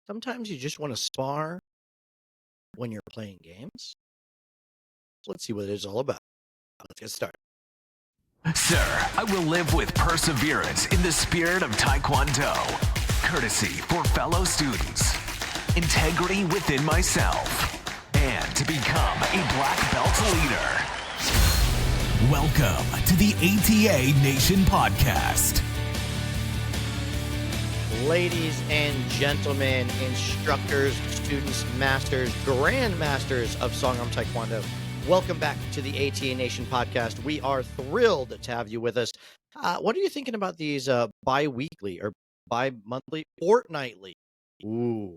Sometimes you just want to spar when you're playing games. Let's see what it's all about. Let's get started. Sir, I will live with perseverance in the spirit of Taekwondo, courtesy for fellow students, integrity within myself, and to become a black belt leader. Welcome to the ATA Nation Podcast. Ladies and gentlemen, instructors, students, masters, grandmasters of Songnam Taekwondo, welcome back to the ATA Nation Podcast. We are thrilled to have you with us. What are you thinking about these bi-weekly or bi-monthly, fortnightly? Ooh,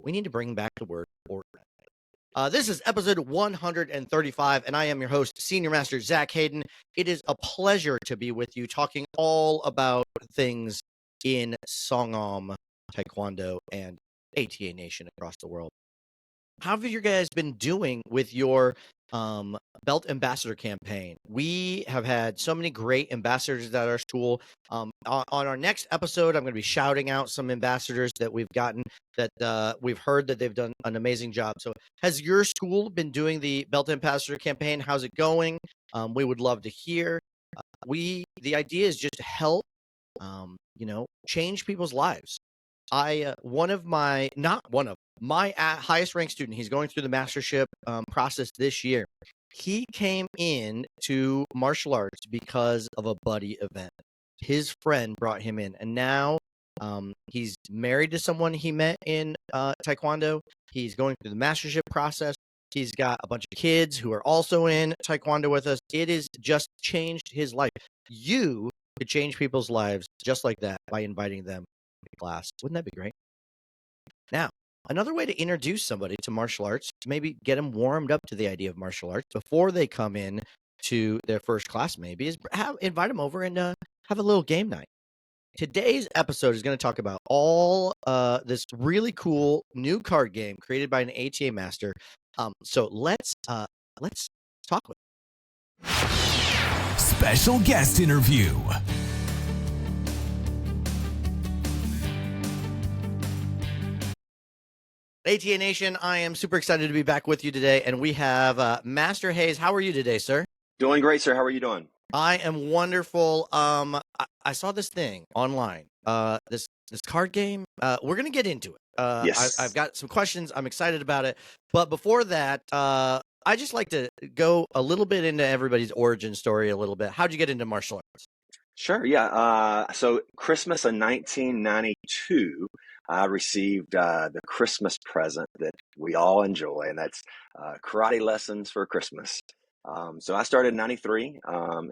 we need to bring back the word fortnightly. This is episode 135, and I am your host, Senior Master Zach Hayden. It is a pleasure to be with you, talking all about things in Songnam Taekwondo and ATA Nation across the world. How have you guys been doing with your belt ambassador campaign? We have had so many great ambassadors at our school. On our next episode, I'm going to be shouting out some ambassadors that we've gotten that we've heard that they've done an amazing job. So has your school been doing the belt ambassador campaign? How's it going? We would love to hear. The idea is just to help change people's lives. My highest ranked student, he's going through the mastership process this year. He came in to martial arts because of a buddy event. His friend brought him in, and now he's married to someone he met in Taekwondo. He's going through the mastership process. He's got a bunch of kids who are also in Taekwondo with us. It has just changed his life. You could change people's lives just like that by inviting them to class. Wouldn't that be great? Now, another way to introduce somebody to martial arts, to maybe get them warmed up to the idea of martial arts before they come in to their first class, maybe, is invite them over and have a little game night. Today's episode is going to talk about all this really cool new card game created by an ATA master. So let's talk with him. Special guest interview. ATA Nation, I am super excited to be back with you today, and we have Master Hayes. How are you today, sir? Doing great, sir. How are you doing? I am wonderful. I saw this thing online, this card game. We're going to get into it. Yes. I've got some questions. I'm excited about it. But before that, I just like to go a little bit into everybody's origin story a little bit. How'd you get into martial arts? Sure, yeah. So Christmas of 1992, I received the Christmas present that we all enjoy, and that's karate lessons for Christmas. So I started in 93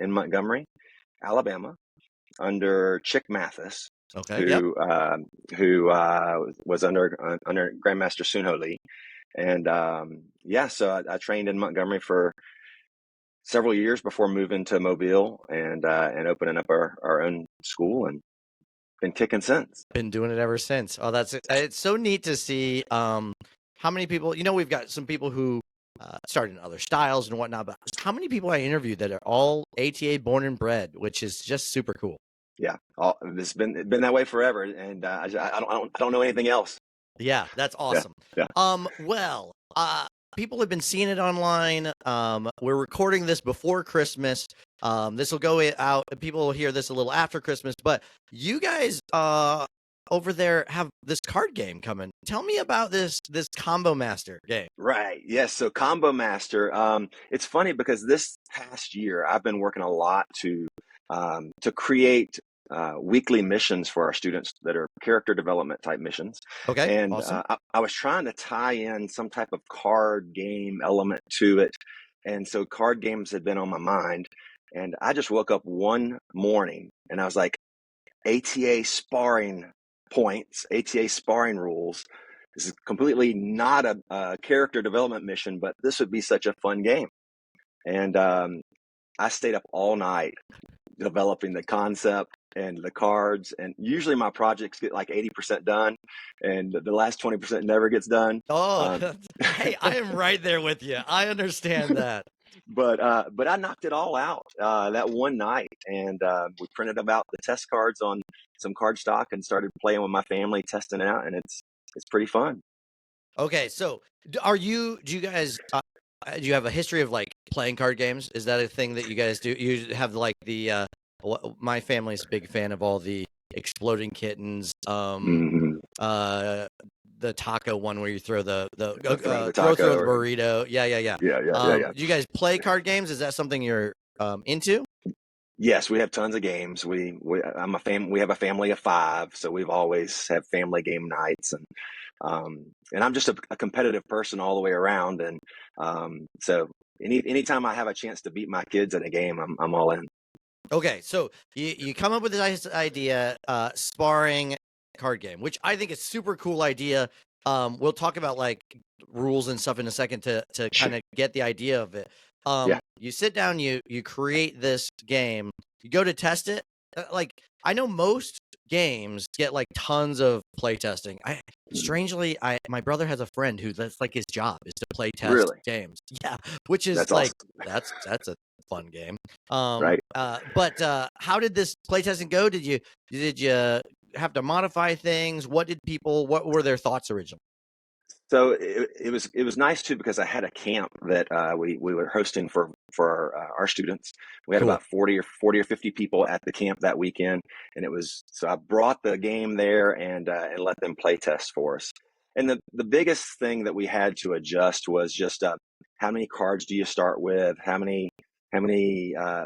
in Montgomery, Alabama, under Chick Mathis, Okay. who was under Grandmaster Sunho Lee. And so I trained in Montgomery for several years before moving to Mobile and opening up our own school, and been kicking since. Been doing it ever since. Oh, it's so neat to see how many people, we've got some people who started in other styles and whatnot, but how many people I interviewed that are all ATA born and bred, which is just super cool. Yeah, it's been that way forever, and I don't know anything else. Yeah, that's awesome. Yeah. People have been seeing it online. We're recording this before Christmas. This will go out. People will hear this a little after Christmas. But you guys over there have this card game coming. Tell me about this Combo Master game. Right. Yes. So Combo Master. It's funny because this past year I've been working a lot to create weekly missions for our students that are character development type missions. Okay. And awesome. I was trying to tie in some type of card game element to it. And so card games had been on my mind. And I just woke up one morning and I was like, ATA sparring points, ATA sparring rules. This is completely not a character development mission, but this would be such a fun game. And I stayed up all night developing the concept and the cards, and usually my projects get like 80% done, and the last 20% never gets done. Hey, I am right there with you. I understand that. But I knocked it all out that one night, and we printed about the test cards on some card stock and started playing with my family, testing it out, and it's pretty fun. Okay, so do you guys do you have a history of like playing card games? Is that a thing that you guys do? You have like my family's a big fan of all the exploding kittens, Hmm. uh, the taco one where you throw Throw the throw taco, the or burrito. Yeah. yeah. Do you guys play card games? Is that something you're into? Yes, we have tons of games. We have a family of five, so we've always have family game nights, and I'm just a competitive person all the way around, and so anytime I have a chance to beat my kids in a game, I'm all in. Okay, so you come up with this idea, sparring card game, which I think is super cool idea. We'll talk about like rules and stuff in a second to Sure. kind of get the idea of it. Yeah. You sit down, you create this game, you go to test it. Like I know most games get like tons of playtesting. Mhm. Strangely, my brother has a friend who that's like his job is to play test Really, games. Yeah, which is that's like awesome, that's a fun game. right? But how did this playtesting go? Did you have to modify things? What were their thoughts originally? So it was nice too, because I had a camp that we were hosting for our students. We had Cool. about 40 or 50 people at the camp that weekend, and it was so I brought the game there and let them play test for us. And the biggest thing that we had to adjust was just how many cards do you start with? How many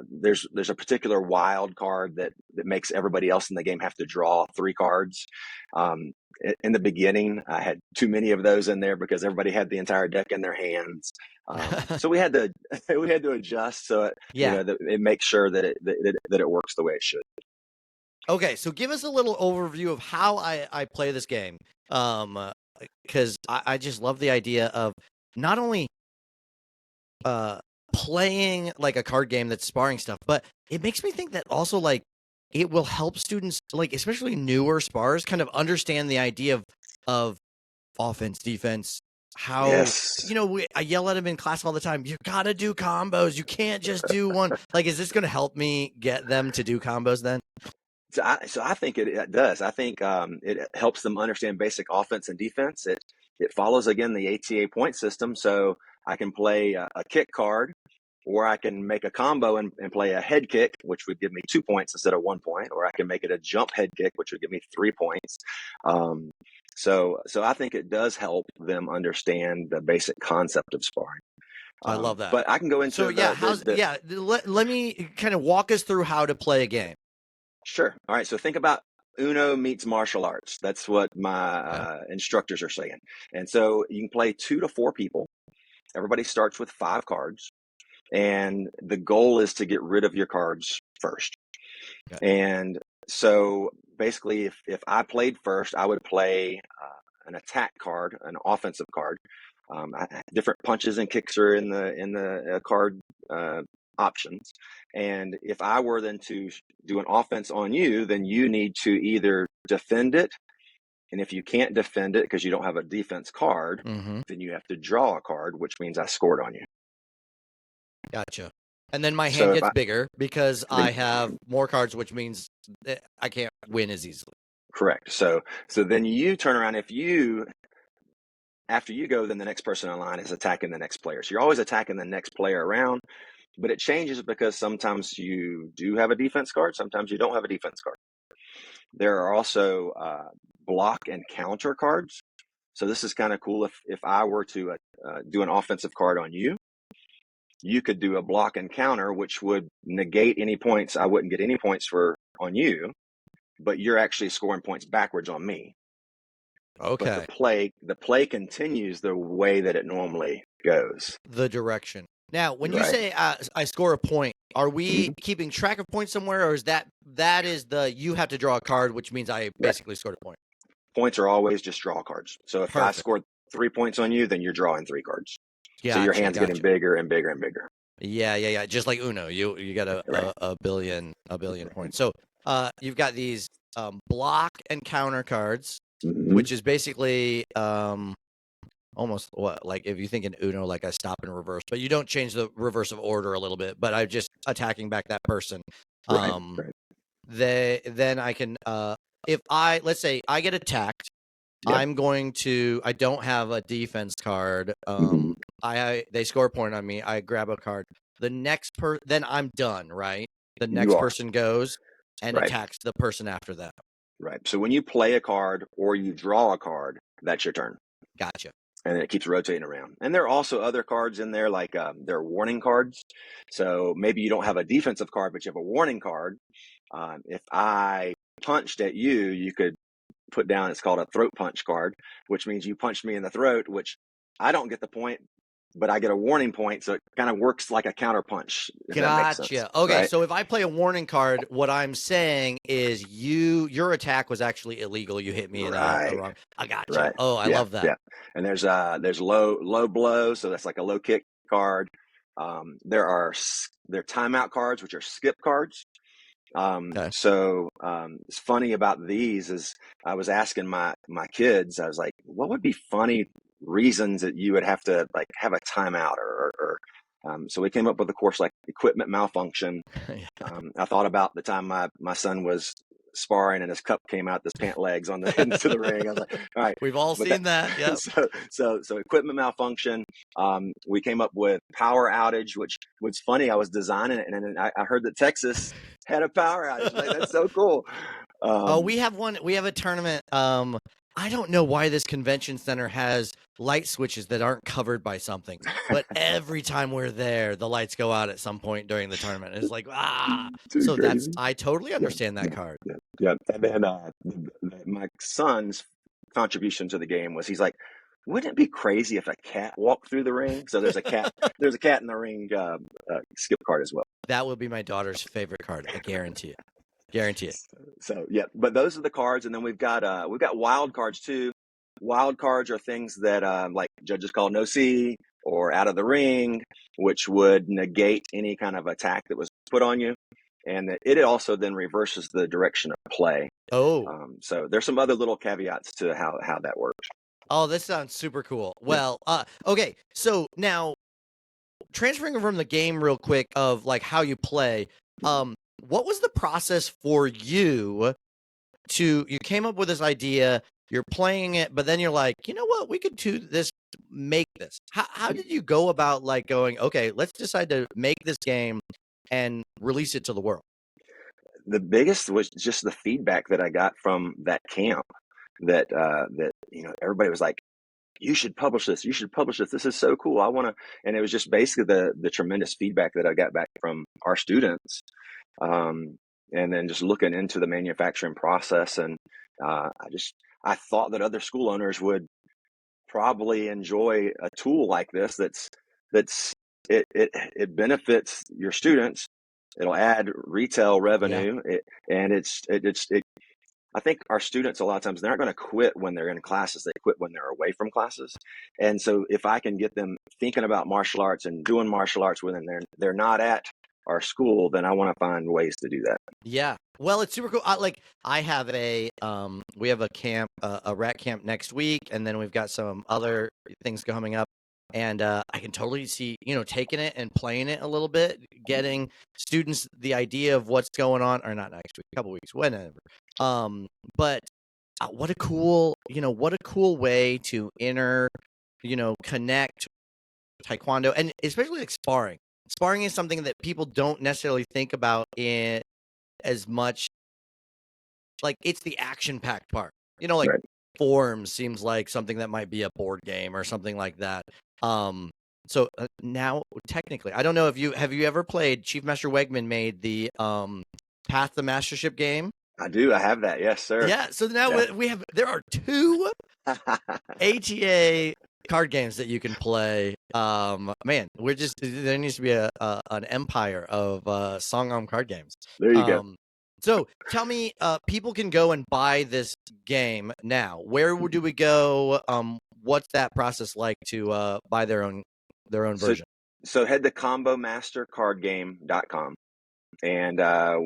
there's a particular wild card that makes everybody else in the game have to draw three cards. Um, in the beginning, I had too many of those in there because everybody had the entire deck in their hands. So we had to we had to adjust so Yeah. it makes sure that it works the way it should. Okay, so give us a little overview of how I play this game. Because I just love the idea of not only uh playing like a card game that's sparring stuff, but it makes me think that also like it will help students like especially newer spars kind of understand the idea of offense, defense, how Yes. I yell at him in class all the time. You gotta do combos. You can't just do one. Like, is this gonna help me get them to do combos then? So I think it does. I think it helps them understand basic offense and defense. It follows again the ATA point system. So I can play a kick card, or I can make a combo and play a head kick, which would give me 2 points instead of 1 point, or I can make it a jump head kick, which would give me 3 points. Um, so I think it does help them understand the basic concept of sparring. I love that. But I can go So into yeah, the let me kind of walk us through how to play a game. Sure. All right. So think about Uno meets martial arts. That's what my Okay. instructors are saying. And so you can play 2 to 4 people. Everybody starts with 5 cards, and the goal is to get rid of your cards first. Okay. And so basically, if I played first, I would play an attack card, an offensive card. Different punches and kicks are in the card options. And if I were then to do an offense on you, then you need to either defend it. And if you can't defend it because you don't have a defense card, Mm-hmm. then you have to draw a card, which means I scored on you. Gotcha. And then my hand So if gets I bigger because then I have more cards, which means that I can't win as easily. correct. So then you turn around. If you After you go, then the next person in line is attacking the next player. So you're always attacking the next player around, but it changes because sometimes you do have a defense card, sometimes you don't have a defense card. There are also block and counter cards. So this is kind of cool. If I were to do an offensive card on you, you could do a block and counter, which would negate any points. I wouldn't get any points for on you, but you're actually scoring points backwards on me. But Okay. the play continues the way that it normally goes. The direction. Now, when you Right. say I score a point, are we Mhm. keeping track of points somewhere, or is that is the you have to draw a card, which means I Right. basically scored a point? Points are always just draw cards. So if I Perfect. scored 3 points on you, then you're drawing 3 cards. So your Gotcha. hand's getting Gotcha. bigger and bigger and bigger. Yeah. Just like Uno, you got Right. a billion points. So you've got these block and counter cards, Mm-hmm. which is basically almost what like if you think in Uno, like I stop and reverse, but you don't change the reverse of order a little bit, but I'm just attacking back that person. Right. Um, Right. then I can if I let's say I get attacked, Yep. I don't have a defense card. Mhm. They score point on me. I grab a card. Then I'm done, right? The You next are. person goes and Right. attacks the person after that. Right. So when you play a card or you draw a card, that's your turn. Gotcha. And then it keeps rotating around. And there are also other cards in there, like there are warning cards. So maybe you don't have a defensive card, but you have a warning card. If I punched at you, you could put down, it's called a throat punch card, which means you punched me in the throat, which I don't get the point, but I get a warning point. So it kind of works like a counter punch, if that makes sense. Gotcha. Okay, Right. so if I play a warning card, what I'm saying is your attack was actually illegal. You hit me in a Right. wrong. I gotcha. Right. Oh, I Yeah. love that. Yeah. And there's low blow. So that's like a low kick card. There are timeout cards, which are skip cards. Okay. It's funny about these is I was asking my kids, I was like, what would be funny reasons that you would have to like have a timeout so we came up with, of course, like equipment malfunction. I thought about the time my son was sparring and his cup came out his pant legs on the into the ring. I was like, all right, We've all but seen that. Yep. so equipment malfunction. We came up with power outage, which was funny. I was designing it, and then I heard that Texas had a power outage. Like, that's so cool. We have one. We have a tournament. I don't know why this convention center has light switches that aren't covered by something, but every time we're there, the lights go out at some point during the tournament. It's like Too So crazy. I totally understand that card. Yeah. And then my son's contribution to the game was he's like, wouldn't it be crazy if a cat walked through the ring? So there's a cat. There's a cat in the ring skip card as well. That would be my daughter's favorite card. I guarantee it. Guarantee it. So yeah, but those are the cards, and then we've got wild cards too. Wild cards are things that like judges call no see or out of the ring, which would negate any kind of attack that was put on you, and it also then reverses the direction of play. Oh. So there's some other little caveats to how that works. Oh, this sounds super cool. Well, okay. So now transferring from the game real quick of like how you play, what was the process for you you came up with this idea, you're playing it, but then you're like, you know what, we could do this, make this. How did you go about like going, okay, let's decide to make this game and release it to the world? The biggest was just the feedback that I got from that camp that everybody was like, you should publish this. You should publish this. This is so cool. I want to. And it was just basically the tremendous feedback that I got back from our students. And then just looking into the manufacturing process. And I thought that other school owners would probably enjoy a tool like this. It benefits your students. It'll add retail revenue. I think our students, a lot of times, they're not going to quit when they're in classes. They quit when they're away from classes. And so if I can get them thinking about martial arts and doing martial arts when they're not at our school, then I want to find ways to do that. Yeah. Well, it's super cool. I have we have a camp, a rat camp next week, and then we've got some other things coming up. And I can totally see, taking it and playing it a little bit, getting students the idea of what's going on, or not next week, a couple weeks, whenever. But what a cool way to connect Taekwondo, and especially like sparring. Sparring is something that people don't necessarily think about in as much. Like, it's the action-packed part. Like Right. Forms seems like something that might be a board game or something like that. So now, technically, I don't know if have you ever played. Chief Master Wegman made the Path to Mastership game. I do. I have that. Yes, sir. Yeah. So now there are 2 ATA card games that you can play. Man, there needs to be an empire of Songam card games. There you go. So tell me, people can go and buy this game now. Where do we go? What's that process like to buy their own version? So head to combomastercardgame.com, and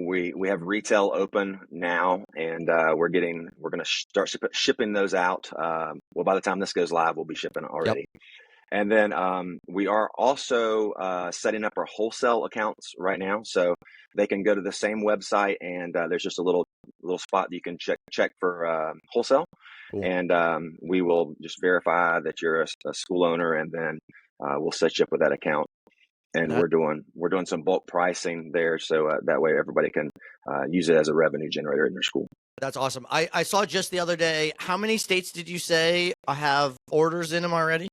we have retail open now, and we're going to start shipping those out. Well, by the time this goes live, we'll be shipping already. Yep. And then we are also setting up our wholesale accounts right now. So they can go to the same website, and there's just a little spot that you can check for wholesale. Cool. And we will just verify that you're a school owner, and then we'll set you up with that account. And we're doing some bulk pricing there, so that way everybody can use it as a revenue generator in their school. That's awesome. I saw just the other day, how many states did you say have orders in them already?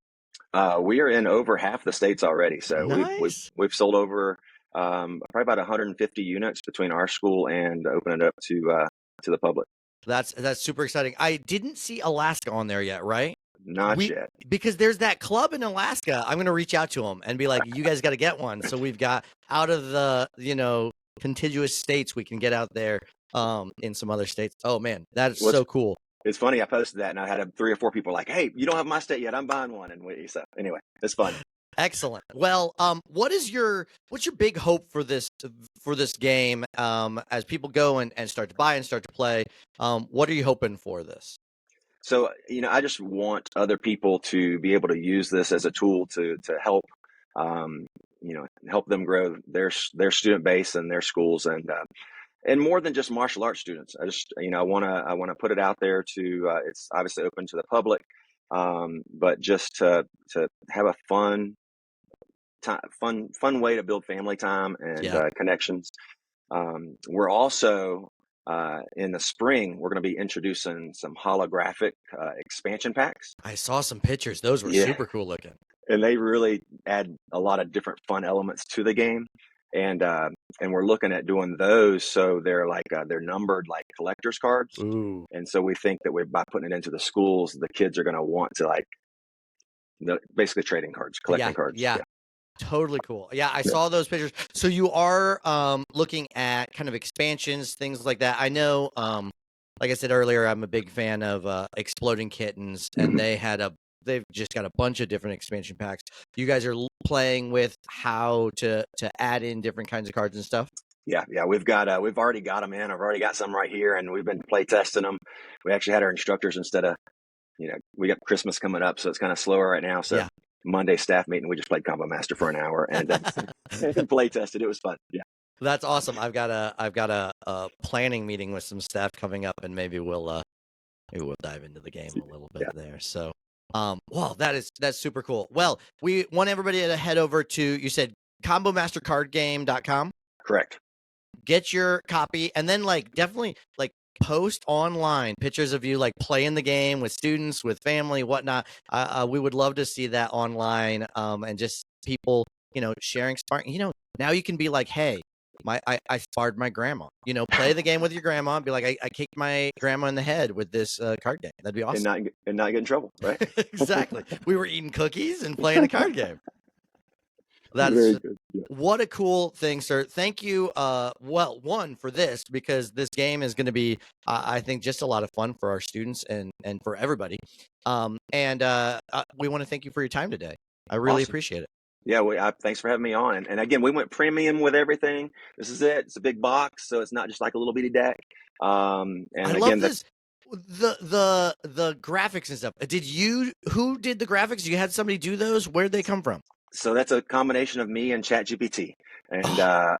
We are in over half the states already. So nice. we've sold over probably about 150 units between our school and opening it up to the public. That's super exciting. I didn't see Alaska on there yet, right? Not yet. Because there's that club in Alaska. I'm going to reach out to them and be like, you guys got to get one. So we've got out of the, contiguous states, we can get out there in some other states. Oh, man, that's so cool. It's funny. I posted that and I had 3 or 4 people like, hey, you don't have my state yet. I'm buying one. And so anyway, it's fun. Excellent. Well, what's your big hope for this game as people go and start to buy and start to play? What are you hoping for this? So, I just want other people to be able to use this as a tool to help, help them grow their student base and their schools, and more than just martial arts students. I just, I want to put it out there to, it's obviously open to the public, but just to have a fun way to build family time and connections. We're also, in the spring, we're going to be introducing some holographic expansion packs. I saw some pictures. Those were super cool looking. And they really add a lot of different fun elements to the game. And we're looking at doing those so they're like they're numbered like collector's cards. Ooh. And so we think that by putting it into the schools, the kids are going to want to basically trading cards, collecting cards. Yeah. Totally cool. Yeah, I saw those pictures. So you are looking at kind of expansions, things like that. I know, like I said earlier, I'm a big fan of Exploding Kittens, and they've just got a bunch of different expansion packs. You guys are playing with how to add in different kinds of cards and stuff. Yeah, we've already got them in. I've already got some right here, and we've been play testing them. We actually had our instructors instead of, we got Christmas coming up, so it's kind of slower right now. So Monday staff meeting, we just played Combo Master for an hour and play tested. It was fun. Yeah, that's awesome. I've got a planning meeting with some staff coming up, and maybe we'll dive into the game a little bit there. So, well, that's super cool. Well, we want everybody to head over to, you said combomastercardgame.com. Correct. Get your copy, and then definitely post online pictures of you playing the game with students, with family, whatnot. We would love to see that online, and just people, sharing sparring. Now you can be like, hey, I sparred my grandma. Play the game with your grandma and be like, I kicked my grandma in the head with this card game. That'd be awesome. And not get in trouble, right? Exactly. We were eating cookies and playing a card game. That's very good. Yeah. What a cool thing, sir. Thank you. One, for this, because this game is going to be, I think, just a lot of fun for our students and for everybody. And we want to thank you for your time today. I really appreciate it. Yeah, thanks for having me on. And again, we went premium with everything. This is it. It's a big box, so it's not just like a little bitty deck. And I love this. The graphics and stuff. Who did the graphics? You had somebody do those? Where'd they come from? So that's a combination of me and ChatGPT, and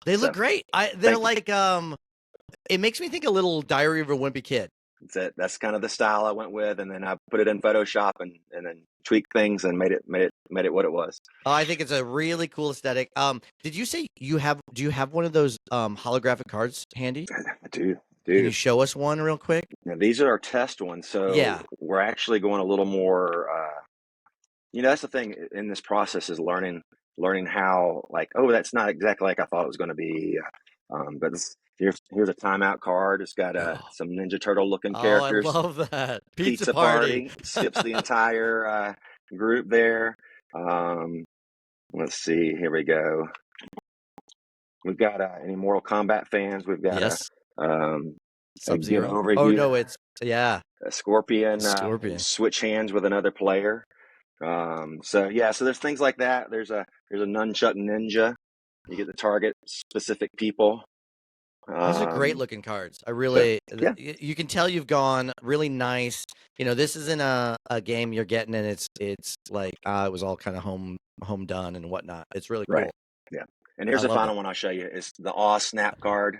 they look great. They're like it makes me think a little Diary of a Wimpy Kid. That's kind of the style I went with, and then I put it in Photoshop and then tweaked things and made it what it was. Oh, I think it's a really cool aesthetic. Did you say do you have one of those holographic cards handy? I do. Can you show us one real quick? Now, these are our test ones, so we're actually going a little more. That's the thing in this process is learning how that's not exactly like I thought it was going to be. But here's a timeout card. It's got some Ninja Turtle looking characters. I love that. Pizza party skips the entire group there. Let's see. Here we go. We've got any Mortal Kombat fans. We've got Sub-Zero. Oh no, it's a Scorpion. Switch hands with another player. So there's things like that. There's a nunchuck ninja. You get to target specific people. Those are great looking cards. I really, you can tell you've gone really nice. This isn't a game you're getting, and it's like it was all kind of home done and whatnot. It's really cool. Right. Yeah, And here's I the love final one I'll show you is the awe snap card.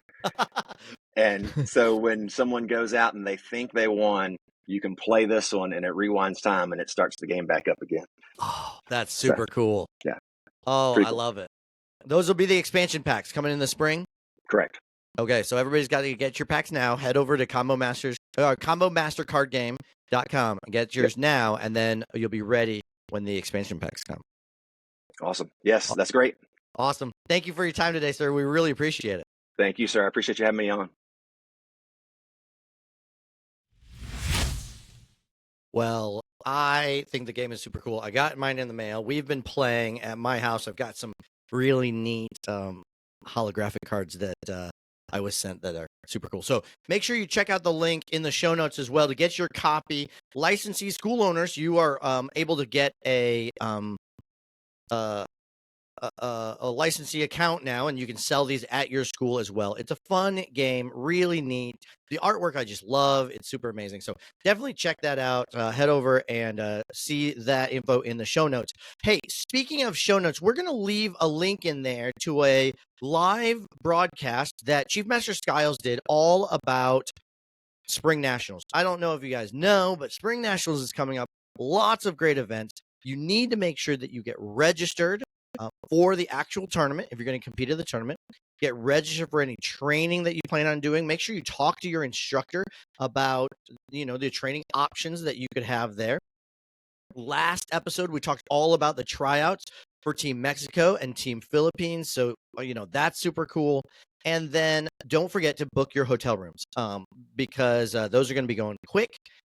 And so when someone goes out and they think they won, you can play this one and it rewinds time and it starts the game back up again. Oh, that's So, super cool. yeah. Oh, Pretty I cool. love it. Those will be the expansion packs coming in the spring. Correct. Okay, so everybody's got to get your packs now. Head over to combomastercardgame.com and get yours now, and then you'll be ready when the expansion packs come. Awesome. Yes, that's great. Awesome. Thank you for your time today, sir. We really appreciate it. Thank you, sir. I appreciate you having me on. Well, I think the game is super cool. I got mine in the mail. We've been playing at my house. I've got some really neat holographic cards that I was sent that are super cool. So make sure you check out the link in the show notes as well to get your copy. Licensee school owners, you are able to get a licensee account now, and you can sell these at your school as well. It's a fun game, really neat. The artwork I just love. It's super amazing. So definitely check that out. Head over and see that info in the show notes. Hey, speaking of show notes, we're going to leave a link in there to a live broadcast that Chief Master Skiles did all about Spring Nationals. I don't know if you guys know, but Spring Nationals is coming up. Lots of great events. You need to make sure that you get registered for the actual tournament. If you're going to compete in the tournament, get registered for any training that you plan on doing. Make sure you talk to your instructor about, the training options that you could have there. Last episode, we talked all about the tryouts for Team Mexico and Team Philippines. So, that's super cool. And then don't forget to book your hotel rooms because those are going to be going quick,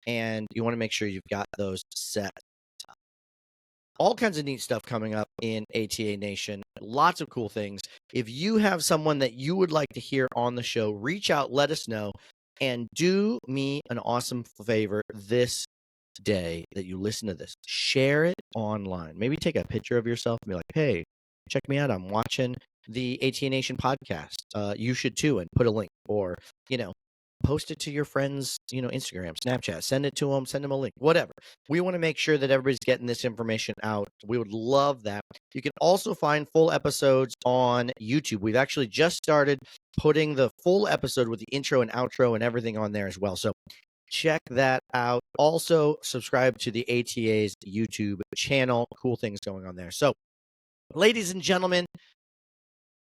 and you want to make sure you've got those set. All kinds of neat stuff coming up in ATA Nation. Lots of cool things. If you have someone that you would like to hear on the show, reach out, let us know, and do me an awesome favor this day that you listen to this. Share it online. Maybe take a picture of yourself and be like, hey, check me out. I'm watching the ATA Nation podcast. You should too, and put a link, or, post it to your friends, Instagram, Snapchat, send it to them, send them a link, whatever. We want to make sure that everybody's getting this information out. We would love that. You can also find full episodes on YouTube. We've actually just started putting the full episode with the intro and outro and everything on there as well. So check that out. Also, subscribe to the ATA's YouTube channel. Cool things going on there. So, ladies and gentlemen,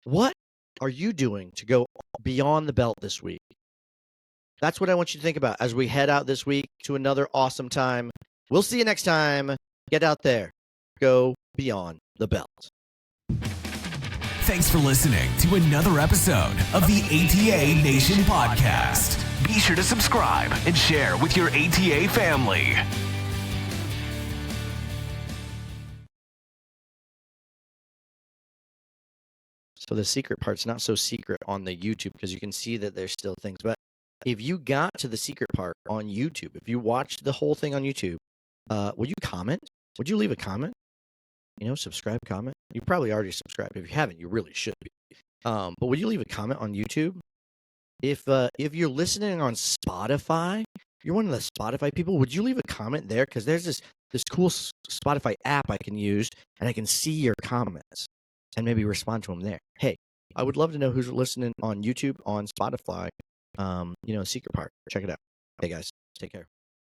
what are you doing to go beyond the belt this week? That's what I want you to think about as we head out this week to another awesome time. We'll see you next time. Get out there. Go beyond the belt. Thanks for listening to another episode of the ATA Nation podcast. Be sure to subscribe and share with your ATA family. So the secret part's not so secret on the YouTube because you can see that there's still things. But if you got to the secret part on YouTube, if you watched the whole thing on YouTube, would you comment? Would you leave a comment? Subscribe, comment. You probably already subscribed. If you haven't, you really should be. But would you leave a comment on YouTube? If you're listening on Spotify, if you're one of the Spotify people, would you leave a comment there? Because there's this cool Spotify app I can use, and I can see your comments and maybe respond to them there. Hey, I would love to know who's listening on YouTube, on Spotify. Secret part. Check it out. Hey guys, take care.